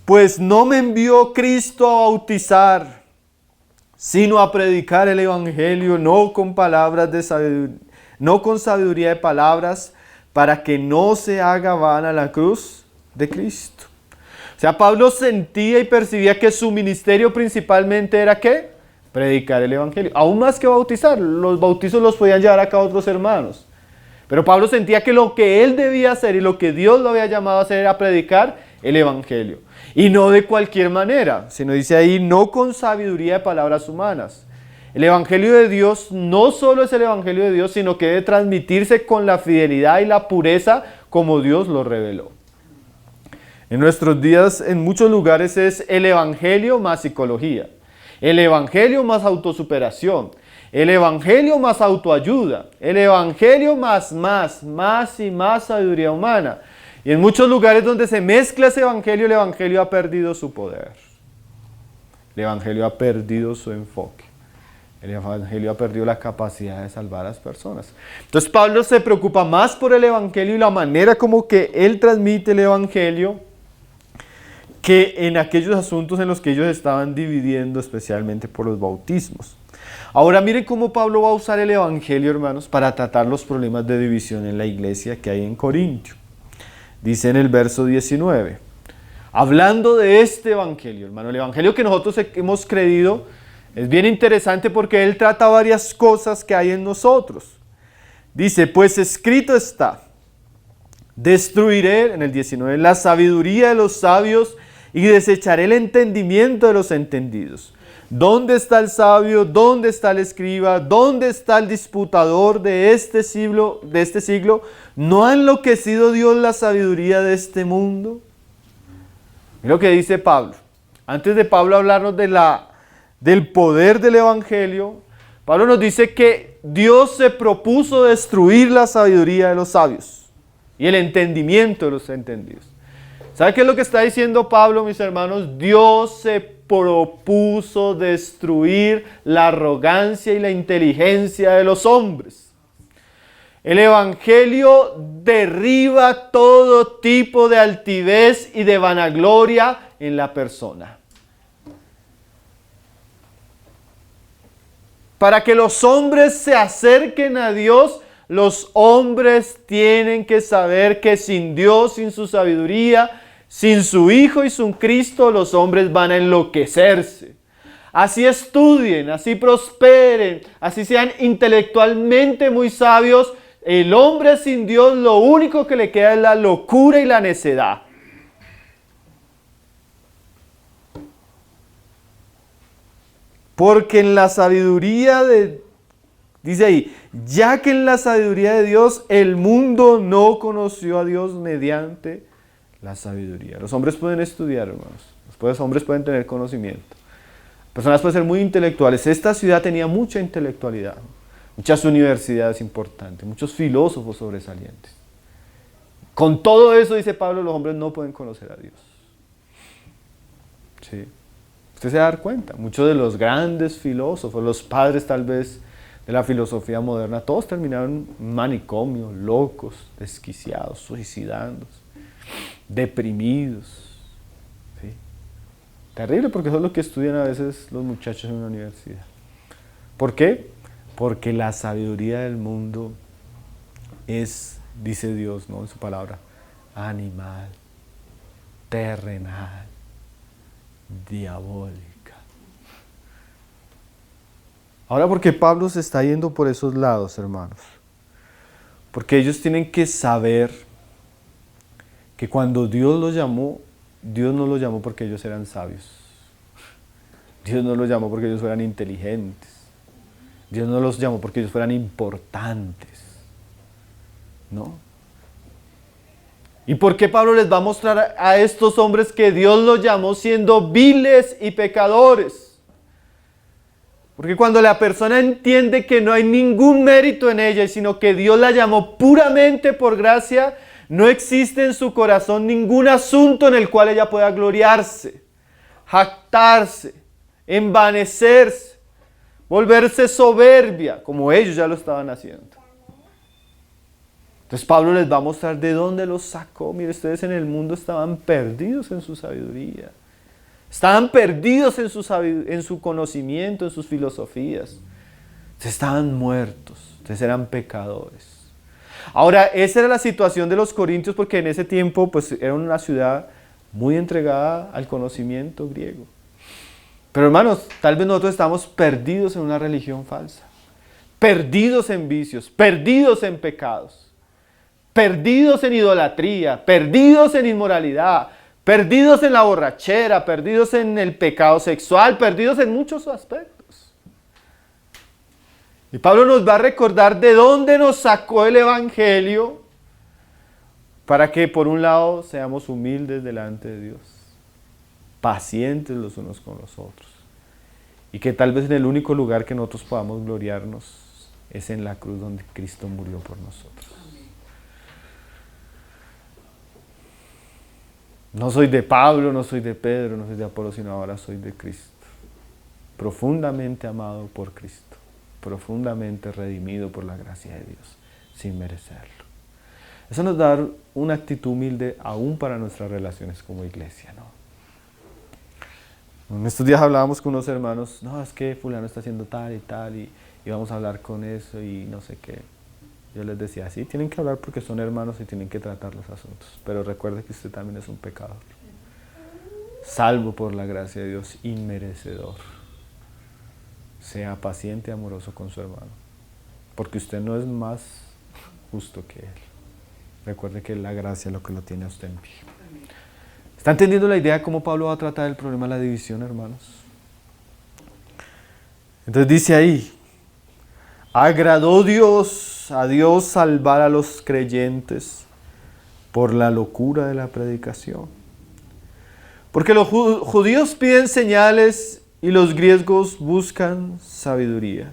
pues no me envió Cristo a bautizar, sino a predicar el Evangelio, no con palabras de sabiduría, no con sabiduría de palabras, para que no se haga vana la cruz de Cristo. O sea, Pablo sentía y percibía que su ministerio principalmente era ¿qué? Predicar el Evangelio. Aún más que bautizar, los bautizos los podían llevar a cabo otros hermanos. Pero Pablo sentía que lo que él debía hacer y lo que Dios lo había llamado a hacer era predicar el Evangelio. Y no de cualquier manera, sino dice ahí, no con sabiduría de palabras humanas. El Evangelio de Dios no solo es el Evangelio de Dios, sino que debe transmitirse con la fidelidad y la pureza como Dios lo reveló. En nuestros días, en muchos lugares es el Evangelio más psicología, el Evangelio más autosuperación, el Evangelio más autoayuda, el Evangelio más y más sabiduría humana. Y en muchos lugares donde se mezcla ese Evangelio, el Evangelio ha perdido su poder. El Evangelio ha perdido su enfoque. El Evangelio ha perdido la capacidad de salvar a las personas. Entonces Pablo se preocupa más por el Evangelio y la manera como que él transmite el Evangelio que en aquellos asuntos en los que ellos estaban dividiendo, especialmente por los bautismos. Ahora miren cómo Pablo va a usar el Evangelio, hermanos, para tratar los problemas de división en la iglesia que hay en Corintio. Dice en el verso 19, hablando de este Evangelio, hermano, el Evangelio que nosotros hemos creído es bien interesante porque él trata varias cosas que hay en nosotros. Dice, pues escrito está, destruiré, en el 19, la sabiduría de los sabios y desecharé el entendimiento de los entendidos. ¿Dónde está el sabio? ¿Dónde está el escriba? ¿Dónde está el disputador de este siglo? ¿No ha enloquecido Dios la sabiduría de este mundo? Mira lo que dice Pablo. Antes de Pablo hablarnos del poder del Evangelio, Pablo nos dice que Dios se propuso destruir la sabiduría de los sabios y el entendimiento de los entendidos. ¿Sabe qué es lo que está diciendo Pablo, mis hermanos? Dios se propuso destruir la arrogancia y la inteligencia de los hombres. El Evangelio derriba todo tipo de altivez y de vanagloria en la persona. Para que los hombres se acerquen a Dios, los hombres tienen que saber que sin Dios, sin su sabiduría, sin su Hijo y sin Cristo, los hombres van a enloquecerse. Así estudien, así prosperen, así sean intelectualmente muy sabios. El hombre sin Dios lo único que le queda es la locura y la necedad. Porque en la sabiduría dice ahí, ya que en la sabiduría de Dios el mundo no conoció a Dios mediante la sabiduría. Los hombres pueden estudiar, hermanos. Los hombres pueden tener conocimiento. Personas pueden ser muy intelectuales. Esta ciudad tenía mucha intelectualidad. Muchas universidades importantes, muchos filósofos sobresalientes. Con todo eso, dice Pablo, los hombres no pueden conocer a Dios. ¿Sí? Usted se va a dar cuenta. Muchos de los grandes filósofos, los padres tal vez de la filosofía moderna, todos terminaron en manicomio, locos, desquiciados, suicidándose, deprimidos. ¿Sí? Terrible, porque eso es lo que estudian a veces los muchachos en una universidad. ¿Por qué? Porque la sabiduría del mundo es, dice Dios, ¿no?, en su palabra, animal, terrenal, diabólica. Ahora, ¿por qué Pablo se está yendo por esos lados, hermanos? Porque ellos tienen que saber que cuando Dios los llamó, Dios no los llamó porque ellos eran sabios. Dios no los llamó porque ellos fueran inteligentes. Dios no los llamó porque ellos fueran importantes. ¿No? ¿Y por qué Pablo les va a mostrar a estos hombres que Dios los llamó siendo viles y pecadores? Porque cuando la persona entiende que no hay ningún mérito en ella, sino que Dios la llamó puramente por gracia, no existe en su corazón ningún asunto en el cual ella pueda gloriarse, jactarse, envanecerse, volverse soberbia, como ellos ya lo estaban haciendo. Entonces Pablo les va a mostrar de dónde los sacó. Mire, ustedes en el mundo estaban perdidos en su sabiduría. Estaban perdidos en su conocimiento, en sus filosofías. Ustedes estaban muertos, ustedes eran pecadores. Ahora, esa era la situación de los corintios porque en ese tiempo pues, era una ciudad muy entregada al conocimiento griego. Pero hermanos, tal vez nosotros estamos perdidos en una religión falsa. Perdidos en vicios, perdidos en pecados. Perdidos en idolatría, perdidos en inmoralidad, perdidos en la borrachera, perdidos en el pecado sexual, perdidos en muchos aspectos. Y Pablo nos va a recordar de dónde nos sacó el Evangelio para que por un lado seamos humildes delante de Dios, pacientes los unos con los otros, y que tal vez en el único lugar que nosotros podamos gloriarnos es en la cruz donde Cristo murió por nosotros. No soy de Pablo, no soy de Pedro, no soy de Apolo, sino ahora soy de Cristo. Profundamente amado por Cristo, profundamente redimido por la gracia de Dios, sin merecerlo. Eso nos da una actitud humilde aún para nuestras relaciones como iglesia, ¿no? En estos días hablábamos con unos hermanos, no, es que fulano está haciendo tal, y vamos a hablar con eso y no sé qué. Yo les decía, sí, tienen que hablar porque son hermanos y tienen que tratar los asuntos, pero recuerde que usted también es un pecador, salvo por la gracia de Dios, inmerecedor. Sea paciente y amoroso con su hermano, porque usted no es más justo que él. Recuerde que la gracia es lo que lo tiene a usted en pie. ¿Está entendiendo la idea de cómo Pablo va a tratar el problema de la división, hermanos? Entonces dice ahí, agradó a Dios salvar a los creyentes por la locura de la predicación. Porque los judíos piden señales y los griegos buscan sabiduría.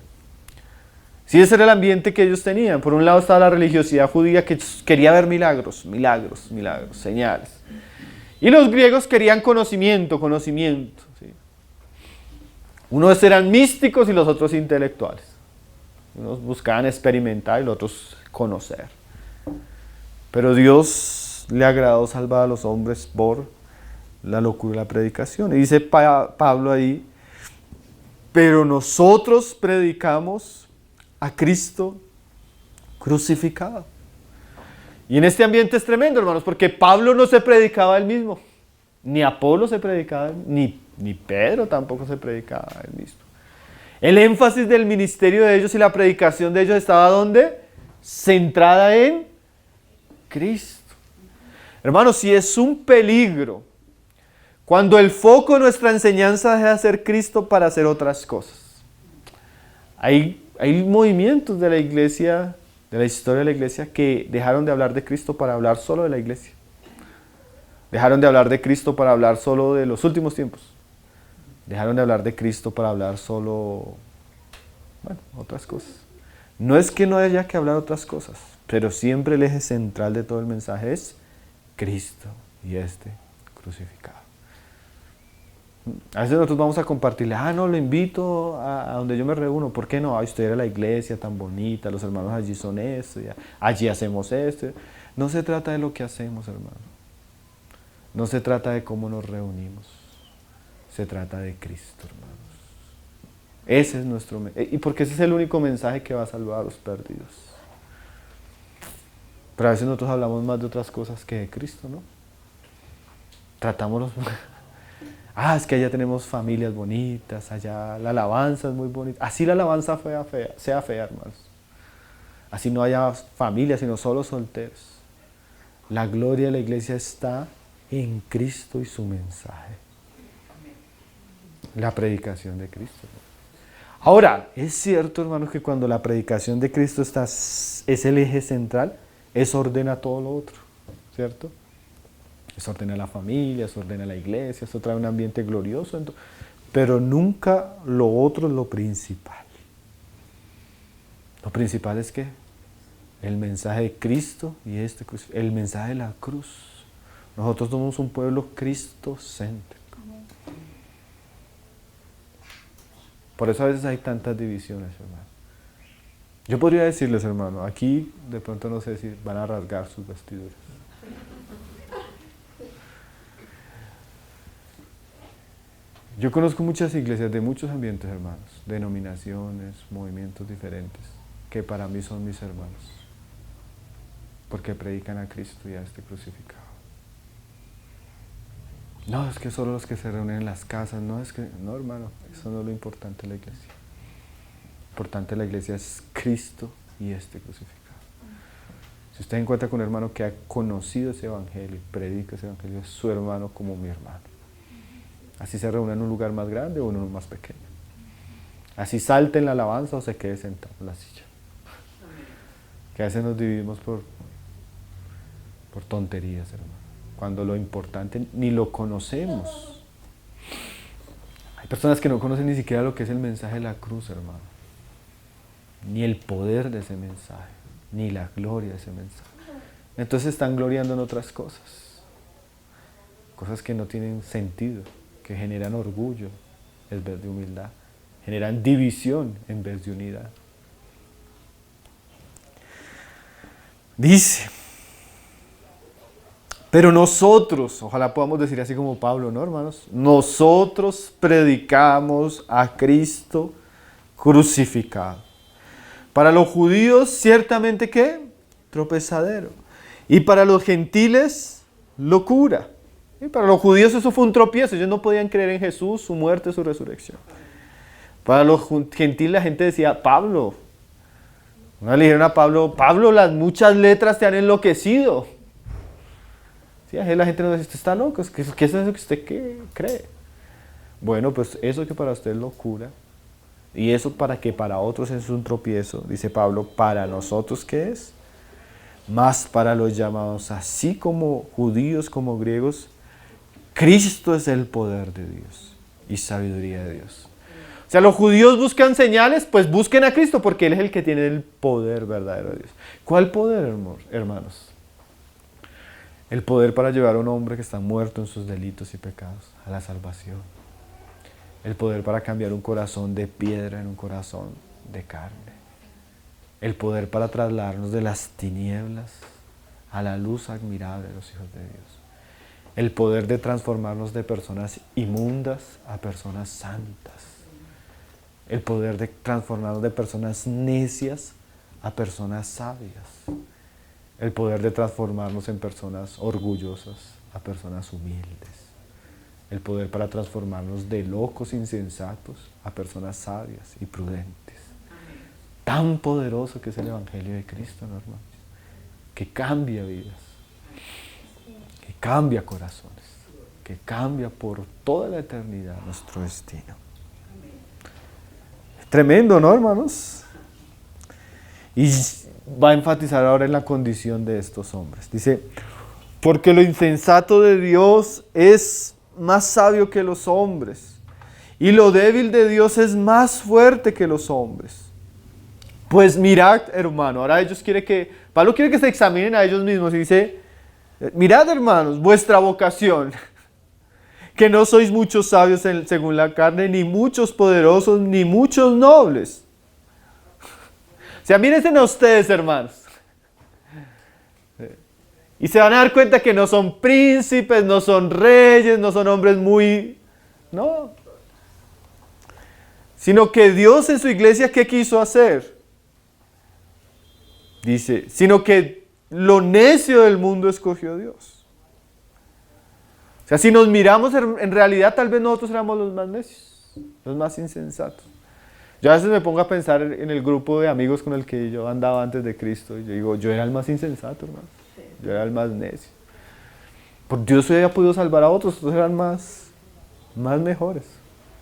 Sí, ese era el ambiente que ellos tenían. Por un lado estaba la religiosidad judía que quería ver milagros, señales. Y los griegos querían conocimiento. ¿Sí? Unos eran místicos y los otros intelectuales. Unos buscaban experimentar y los otros conocer. Pero Dios le agradó salvar a los hombres por la locura de la predicación. Y dice Pablo ahí, pero nosotros predicamos a Cristo crucificado. Y en este ambiente es tremendo, hermanos, porque Pablo no se predicaba a él mismo, ni Apolo se predicaba, ni Pedro tampoco se predicaba a él mismo. El énfasis del ministerio de ellos y la predicación de ellos estaba ¿dónde? Centrada en Cristo. Hermanos, si es un peligro cuando el foco de nuestra enseñanza deja de ser Cristo para hacer otras cosas. Hay movimientos de la iglesia, de la historia de la iglesia, que dejaron de hablar de Cristo para hablar solo de la iglesia. Dejaron de hablar de Cristo para hablar solo de los últimos tiempos. Dejaron de hablar de Cristo para hablar solo, otras cosas. No es que no haya que hablar otras cosas, pero siempre el eje central de todo el mensaje es Cristo y este crucificado. A veces nosotros vamos a compartirle, no, lo invito a donde yo me reúno. ¿Por qué no? Usted era la iglesia tan bonita, los hermanos allí son esto, allí hacemos esto. No se trata de lo que hacemos, hermano. No se trata de cómo nos reunimos. Se trata de Cristo, hermanos. Ese es nuestro mensaje. Y porque ese es el único mensaje que va a salvar a los perdidos. Pero a veces nosotros hablamos más de otras cosas que de Cristo, ¿no? Es que allá tenemos familias bonitas, allá la alabanza es muy bonita. Así la alabanza sea fea, hermanos. Así no haya familias, sino solo solteros. La gloria de la iglesia está en Cristo y su mensaje. La predicación de Cristo. Ahora, es cierto, hermanos, que cuando la predicación de Cristo es el eje central, eso ordena todo lo otro, ¿cierto? Eso ordena la familia, eso ordena la iglesia, eso trae un ambiente glorioso, pero nunca lo otro es lo principal. Lo principal es que el mensaje de Cristo y el mensaje de la cruz. Nosotros somos un pueblo cristocéntrico. Por eso a veces hay tantas divisiones, hermano. Yo podría decirles, hermano, aquí de pronto no sé si van a rasgar sus vestiduras. Yo conozco muchas iglesias de muchos ambientes, hermanos, denominaciones, movimientos diferentes, que para mí son mis hermanos, porque predican a Cristo y a este crucificado. No, es que solo los que se reúnen en las casas, no, hermano, eso no es lo importante de la iglesia. Lo importante de la iglesia es Cristo y este crucificado. Si usted encuentra con un hermano que ha conocido ese evangelio y predica ese evangelio, es su hermano como mi hermano. Así se reúne en un lugar más grande o en uno más pequeño. Así salte en la alabanza o se quede sentado en la silla. Que a veces nos dividimos por tonterías, hermano. Cuando lo importante ni lo conocemos. Hay personas que no conocen ni siquiera lo que es el mensaje de la cruz, hermano. Ni el poder de ese mensaje, ni la gloria de ese mensaje. Entonces están gloriando en otras cosas. Cosas que no tienen sentido, que generan orgullo en vez de humildad. Generan división en vez de unidad. Dice... Pero nosotros, ojalá podamos decir así como Pablo, ¿no, hermanos? Nosotros predicamos a Cristo crucificado. Para los judíos, ciertamente, ¿qué? Tropezadero. Y para los gentiles, locura. Y para los judíos eso fue un tropiezo. Ellos no podían creer en Jesús, su muerte, su resurrección. Para los gentiles la gente decía, Pablo. Una le dijeron a Pablo, las muchas letras te han enloquecido. Sí, la gente nos dice, usted está loco, ¿qué es eso que usted cree? Bueno, pues eso que para usted es locura, y eso que para otros es un tropiezo, dice Pablo, ¿para nosotros qué es? Más para los llamados, así como judíos como griegos, Cristo es el poder de Dios y sabiduría de Dios. O sea, los judíos buscan señales, pues busquen a Cristo, porque Él es el que tiene el poder verdadero de Dios. ¿Cuál poder, hermanos? El poder para llevar a un hombre que está muerto en sus delitos y pecados a la salvación. El poder para cambiar un corazón de piedra en un corazón de carne. El poder para trasladarnos de las tinieblas a la luz admirable de los hijos de Dios. El poder de transformarnos de personas inmundas a personas santas. El poder de transformarnos de personas necias a personas sabias. El poder de transformarnos en personas orgullosas a personas humildes. El poder para transformarnos de locos insensatos a personas sabias y prudentes. Tan poderoso que es el Evangelio de Cristo, ¿no, hermanos? Que cambia vidas, que cambia corazones, que cambia por toda la eternidad nuestro destino. Tremendo, ¿no, hermanos? Y va a enfatizar ahora en la condición de estos hombres. Dice, porque lo insensato de Dios es más sabio que los hombres, y lo débil de Dios es más fuerte que los hombres. Pues mirad, hermano, ahora Pablo quiere que se examinen a ellos mismos y dice, mirad, hermanos, vuestra vocación, que no sois muchos sabios según la carne, ni muchos poderosos, ni muchos nobles. O sea, mírense a ustedes, hermanos. Y se van a dar cuenta que no son príncipes, no son reyes, no son hombres muy... No. Sino que Dios en su iglesia, ¿qué quiso hacer? Dice, sino que lo necio del mundo escogió Dios. O sea, si nos miramos en realidad, tal vez nosotros éramos los más necios, los más insensatos. Yo a veces me pongo a pensar en el grupo de amigos con el que yo andaba antes de Cristo. Y yo digo, yo era el más insensato, hermano. Yo era el más necio. Por Dios había podido salvar a otros, otros eran más mejores,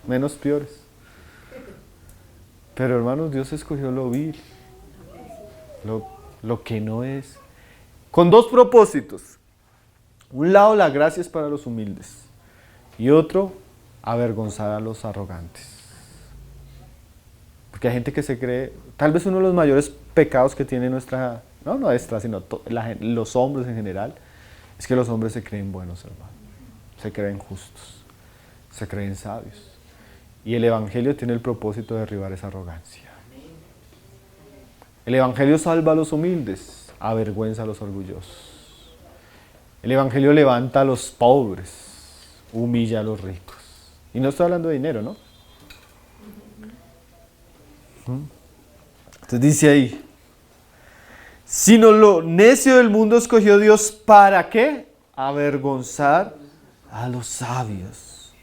menos peores. Pero hermanos, Dios escogió lo vil, lo que no es. Con dos propósitos. Un lado, la gracia es para los humildes. Y otro, avergonzar a los arrogantes. Porque hay gente que se cree, tal vez uno de los mayores pecados que tiene nuestra, no nuestra, sino los hombres en general, es que los hombres se creen buenos, hermano. Se creen justos, se creen sabios. Y el Evangelio tiene el propósito de derribar esa arrogancia. El Evangelio salva a los humildes, avergüenza a los orgullosos. El Evangelio levanta a los pobres, humilla a los ricos. Y no estoy hablando de dinero, ¿no? Entonces dice ahí, sino lo necio del mundo escogió Dios, ¿para qué? Avergonzar a los sabios.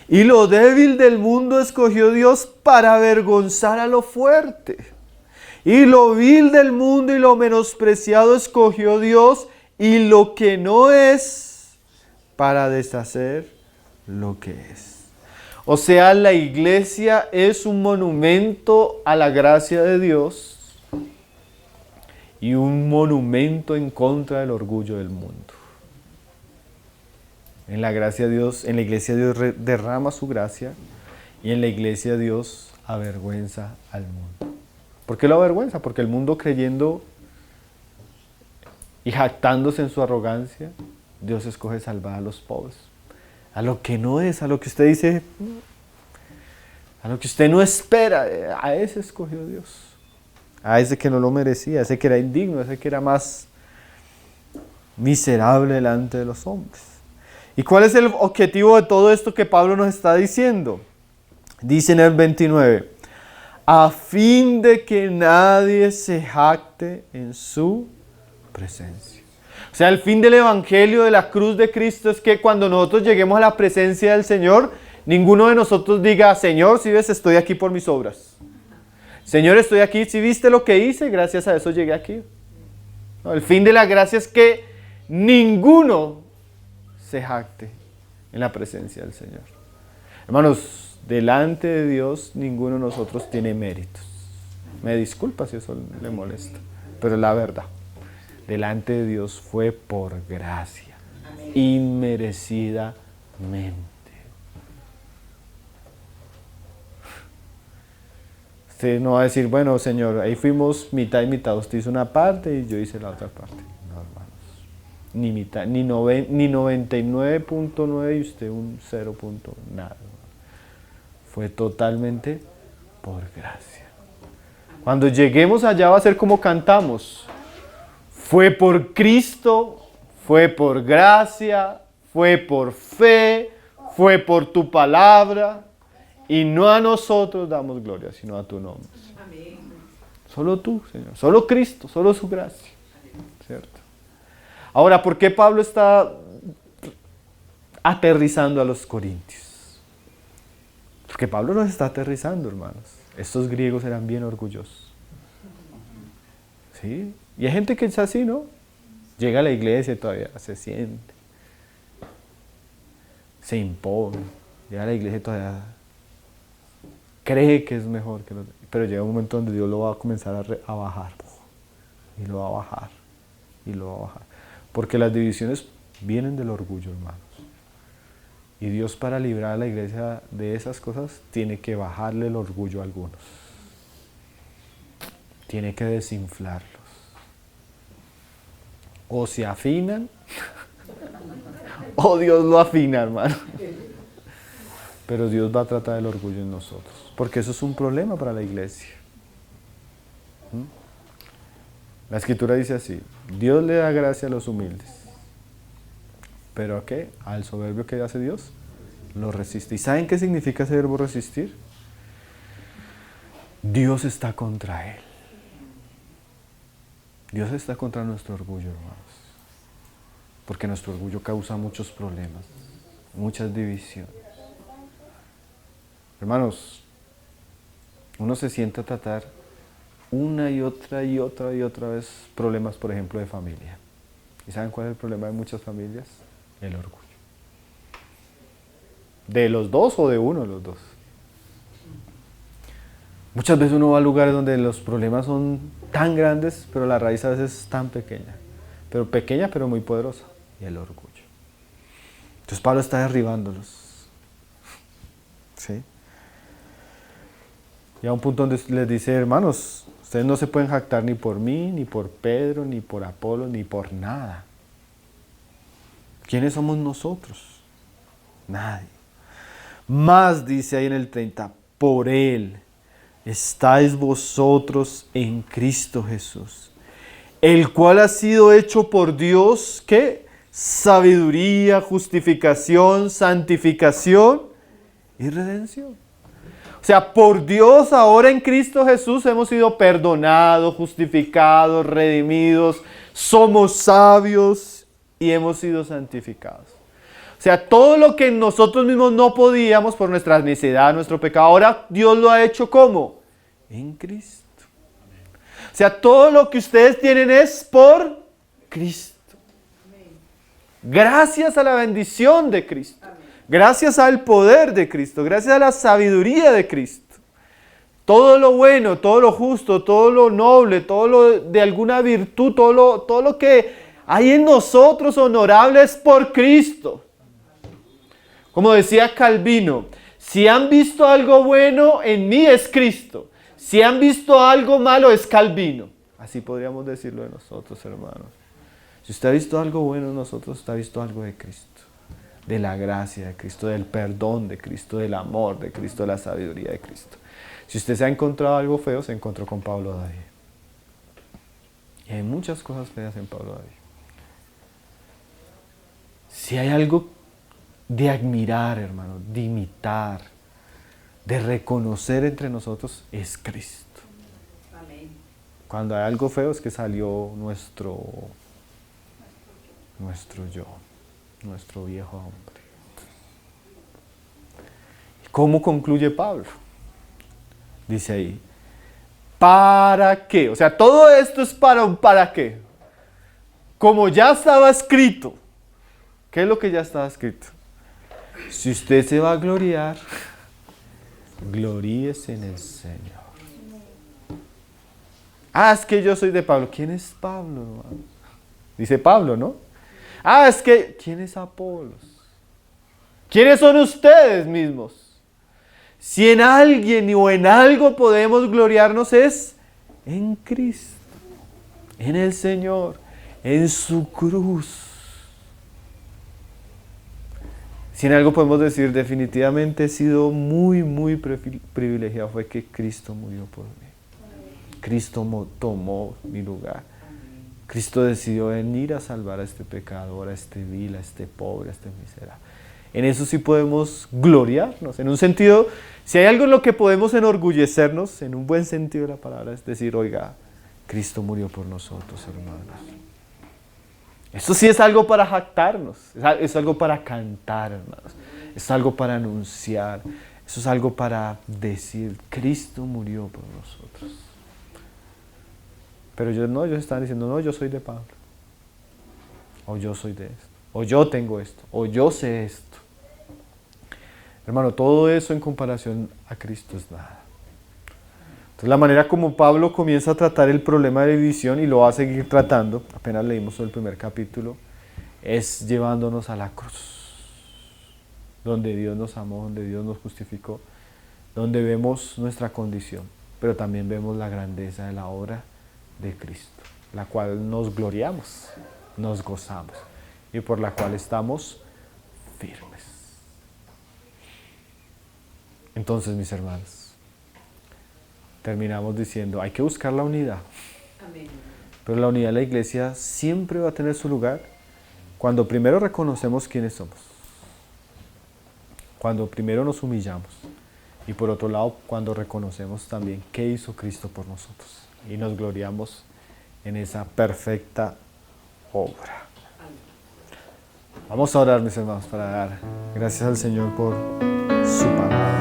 Y lo débil del mundo escogió Dios para avergonzar a lo fuerte. Y lo vil del mundo y lo menospreciado escogió Dios, y lo que no es, para deshacer lo que es. O sea, la iglesia es un monumento a la gracia de Dios y un monumento en contra del orgullo del mundo. En la gracia de Dios, en la iglesia Dios derrama su gracia y en la iglesia Dios avergüenza al mundo. ¿Por qué lo avergüenza? Porque el mundo, creyendo y jactándose en su arrogancia, Dios escoge salvar a los pobres. A lo que no es, a lo que usted dice, a lo que usted no espera, a ese escogió Dios. A ese que no lo merecía, a ese que era indigno, a ese que era más miserable delante de los hombres. ¿Y cuál es el objetivo de todo esto que Pablo nos está diciendo? Dice en el 29, a fin de que nadie se jacte en su presencia. O sea, el fin del Evangelio de la cruz de Cristo es que cuando nosotros lleguemos a la presencia del Señor, ninguno de nosotros diga, Señor, si ves, estoy aquí por mis obras. Señor, estoy aquí, si viste lo que hice, gracias a eso llegué aquí. No, el fin de la gracia es que ninguno se jacte en la presencia del Señor. Hermanos, delante de Dios, ninguno de nosotros tiene méritos. Me disculpa si eso le molesta, pero es la verdad. Delante de Dios fue por gracia, inmerecidamente. Usted no va a decir, bueno, Señor, ahí fuimos mitad y mitad, usted hizo una parte y yo hice la otra parte. No, hermanos, ni mitad, ni 99.9 y usted un 0. Nada. Fue totalmente por gracia. Cuando lleguemos allá va a ser como cantamos. Fue por Cristo, fue por gracia, fue por fe, fue por tu palabra, y no a nosotros damos gloria, sino a tu nombre. Amén. Solo tú, Señor, solo Cristo, solo su gracia. ¿Cierto? Ahora, ¿por qué Pablo está aterrizando a los corintios? Porque Pablo los está aterrizando, hermanos. Estos griegos eran bien orgullosos. ¿Sí? Y hay gente que es así, ¿no? Llega a la iglesia y todavía se siente, se impone, llega a la iglesia y todavía cree que es mejor que los demás, pero llega un momento donde Dios lo va a comenzar a bajar, y lo va a bajar, y lo va a bajar, porque las divisiones vienen del orgullo, hermanos, y Dios, para librar a la iglesia de esas cosas, tiene que bajarle el orgullo a algunos, tiene que desinflarlos. O se afinan, o Dios lo afina, hermano. Pero Dios va a tratar el orgullo en nosotros, porque eso es un problema para la iglesia. La Escritura dice así, Dios le da gracia a los humildes, pero ¿a qué? Al soberbio, que hace Dios, lo resiste. ¿Y saben qué significa ese verbo resistir? Dios está contra él. Dios está contra nuestro orgullo, hermanos, porque nuestro orgullo causa muchos problemas. muchas divisiones. Hermanos, uno se sienta a tratar una y otra vez problemas, por ejemplo, de familia. ¿Y saben cuál es el problema de muchas familias? El orgullo. ¿De los dos o de uno de los dos? Muchas veces uno va a lugares donde los problemas son tan grandes, pero la raíz a veces es tan pequeña. Pero pequeña, pero muy poderosa. Y el orgullo. Entonces Pablo está derribándolos. ¿Sí? Y a un punto donde les dice, hermanos, ustedes no se pueden jactar ni por mí, ni por Pedro, ni por Apolo, ni por nada. ¿Quiénes somos nosotros? Nadie. Más dice ahí en el 30, por Él estáis vosotros en Cristo Jesús, el cual ha sido hecho por Dios, ¿qué? Sabiduría, justificación, santificación y redención. O sea, por Dios ahora en Cristo Jesús hemos sido perdonados, justificados, redimidos, somos sabios y hemos sido santificados. O sea, todo lo que nosotros mismos no podíamos por nuestra necedad, nuestro pecado, ahora Dios lo ha hecho ¿cómo? En Cristo. O sea, todo lo que ustedes tienen es por Cristo. Gracias a la bendición de Cristo. Gracias al poder de Cristo. Gracias a la sabiduría de Cristo. Todo lo bueno, todo lo justo, todo lo noble, todo lo de alguna virtud, todo lo que hay en nosotros honorable es por Cristo. Como decía Calvino, si han visto algo bueno en mí es Cristo. Si han visto algo malo es Calvino. Así podríamos decirlo de nosotros, hermanos. Si usted ha visto algo bueno en nosotros, usted ha visto algo de Cristo. De la gracia de Cristo, del perdón de Cristo, del amor de Cristo, de la sabiduría de Cristo. Si usted se ha encontrado algo feo, se encontró con Pablo David. Y hay muchas cosas feas en Pablo David. Si hay algo de admirar, hermano, de imitar, de reconocer entre nosotros, es Cristo. Amén. Cuando hay algo feo es que salió nuestro yo, nuestro viejo hombre. ¿Cómo concluye Pablo? Dice ahí, ¿para qué? O sea, todo esto es para un ¿para qué? Como ya estaba escrito. ¿Qué es lo que ya estaba escrito? Si usted se va a gloriar, gloríese en el Señor. Es que yo soy de Pablo. ¿Quién es Pablo, hermano? Dice Pablo, ¿no? Es que, ¿quién es Apolos? ¿Quiénes son ustedes mismos? Si en alguien o en algo podemos gloriarnos es en Cristo, en el Señor, en su cruz. Si en algo podemos decir, definitivamente he sido muy privilegiado, fue que Cristo murió por mí. Cristo tomó mi lugar. Cristo decidió venir a salvar a este pecador, a este vil, a este pobre, a este miserable. En eso sí podemos gloriarnos. En un sentido, si hay algo en lo que podemos enorgullecernos, en un buen sentido de la palabra, es decir, oiga, Cristo murió por nosotros, hermanos. Esto sí es algo para jactarnos, es algo para cantar, hermanos. Es algo para anunciar, eso es algo para decir, Cristo murió por nosotros. Pero ellos están diciendo, no, yo soy de Pablo. O yo soy de esto. O yo tengo esto. O yo sé esto. Hermano, todo eso en comparación a Cristo es nada. Entonces la manera como Pablo comienza a tratar el problema de división y lo va a seguir tratando, apenas leímos el primer capítulo, es llevándonos a la cruz. Donde Dios nos amó, donde Dios nos justificó, donde vemos nuestra condición, pero también vemos la grandeza de la obra de Cristo, la cual nos gloriamos, nos gozamos y por la cual estamos firmes. Entonces, mis hermanos, terminamos diciendo, hay que buscar la unidad. Amén. Pero la unidad de la iglesia siempre va a tener su lugar cuando primero reconocemos quiénes somos, cuando primero nos humillamos y por otro lado cuando reconocemos también qué hizo Cristo por nosotros y nos gloriamos en esa perfecta obra. Vamos a orar, mis hermanos, para dar gracias al Señor por su palabra.